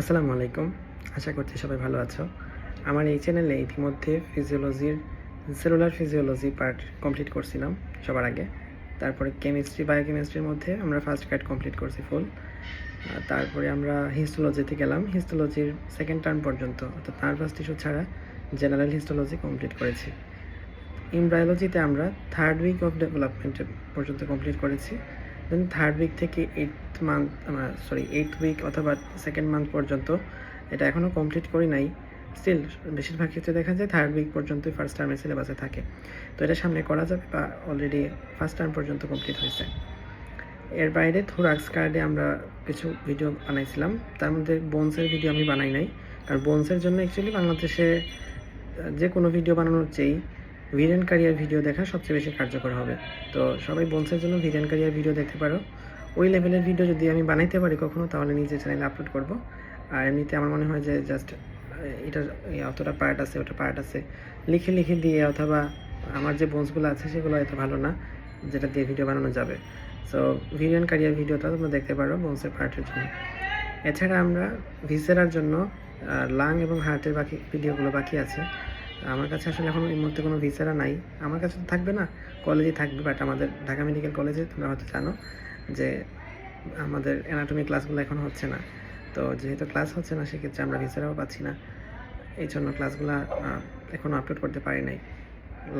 আসসালামু আলাইকুম। আশা করছি সবাই ভালো আছো। আমার এই চ্যানেলে ইতিমধ্যে সেলুলার ফিজিওলজি পার্ট কমপ্লিট করছিলাম সবার আগে। তারপরে বায়োকেমিস্ট্রির মধ্যে আমরা ফার্স্ট কাট কমপ্লিট করছি ফুল। তারপরে আমরা হিস্টোলজিতে গেলাম। হিস্টোলজির সেকেন্ড টার্ম পর্যন্ত অর্থাৎ নার্ভাস টিস্যু ছাড়া জেনারেল হিস্টোলজি কমপ্লিট করেছি। এমব্রায়োলজিতে আমরা থার্ড উইক অফ ডেভেলপমেন্ট পর্যন্ত কমপ্লিট করেছি। দেন থার্ড উইক থেকে এইট উইক অথবা সেকেন্ড মান্থ পর্যন্ত এটা এখনও কমপ্লিট করি নাই। স্টিল বেশিরভাগ ক্ষেত্রে দেখা যায় থার্ড উইক পর্যন্তই ফার্স্ট টার্মের সিলেবাসে থাকে। তো এটা সামনে করা যাবে বা অলরেডি ফার্স্ট টার্ম পর্যন্ত কমপ্লিট হয়েছে। এর বাইরে থোরাক্স কার্ডে আমরা কিছু ভিডিও বানাইছিলাম। তার মধ্যে বোনসের ভিডিও আমি বানাই নাই, কারণ বোনসের জন্য অ্যাকচুয়ালি বাংলাদেশে যে কোনো ভিডিও বানানোর চেয়েই ভিরেন কারিয়ার ভিডিও দেখা সবচেয়ে বেশি কার্যকর হবে। তো সবাই বোনসের জন্য ভিরেন কারিয়ার ভিডিও দেখতে পারো। ওই লেভেলের ভিডিও যদি আমি বানাইতে পারি কখনো, তাহলে নিজের চ্যানেলে আপলোড করব। আর এমনিতে আমার মনে হয় যে জাস্ট এটার অতটা পার্ট আছে, ওটা পার্ট আছে লিখে দিয়ে, অথবা আমার যে বোনসগুলো আছে সেগুলো এত ভালো না যেটা দিয়ে ভিডিও বানানো যাবে। সো ভিরেন কারিয়ার ভিডিওটা তোমরা দেখতে পারো বোনসের পার্টের জন্য। এছাড়া আমরা ভিসেরার জন্য লাং এবং হার্টের বাকি ভিডিওগুলো বাকি আছে। আমার কাছে আসলে এখন এই মুহূর্তে কোনো ভিসেরা নাই। আমার কাছে তো থাকবে না, কলেজেই থাকবে। বাট আমাদের ঢাকা মেডিকেল কলেজে তোমরা হয়তো জানো যে আমাদের অ্যানাটমি ক্লাসগুলো এখন হচ্ছে না। তো যেহেতু ক্লাস হচ্ছে না, সেক্ষেত্রে আমরা ভিসেরাও পাচ্ছি না। এই জন্য ক্লাসগুলো এখনও আপলোড করতে পারি নাই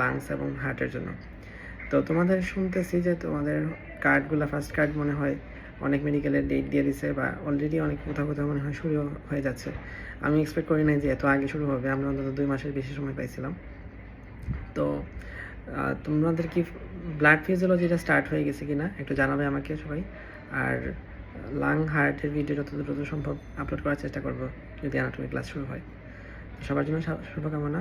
লাংস এবং হার্টের জন্য। তো তোমাদের শুনতেছি যে তোমাদের কার্ডগুলো ফার্স্ট কার্ড মনে হয় অনেক মেডিকেলের ডেট দিয়ে দিছে, বা অলরেডি অনেক কোথাও মনে হয় শুরু হয়ে যাচ্ছে। আমি এক্সপেক্ট করি নাই যে এত আগে শুরু হবে। আমরা অন্তত 2 মাসের বেশি সময় পাইছিলাম। তো তোমাদের কি ব্লাড ফিজিওলজিটা স্টার্ট হয়ে গেছে কিনা একটু জানাবে আমাকে সবাই। আর লাং হার্টের ভিডিও যত দ্রুত সম্ভব আপলোড করার চেষ্টা করব যদি অ্যানাটমি ক্লাস শুরু হয়। সবার জন্য শুভকামনা।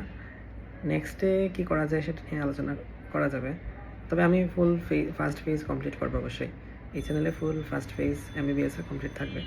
নেক্সটে কি করা যায় সেটা নিয়ে আলোচনা করা যাবে। তবে আমি ফার্স্ট ফেজ কমপ্লিট করবো অবশ্যই। এই চ্যানেলে ফুল ফার্স্ট ফেজ এমবিবিএস কমপ্লিট থাকবে।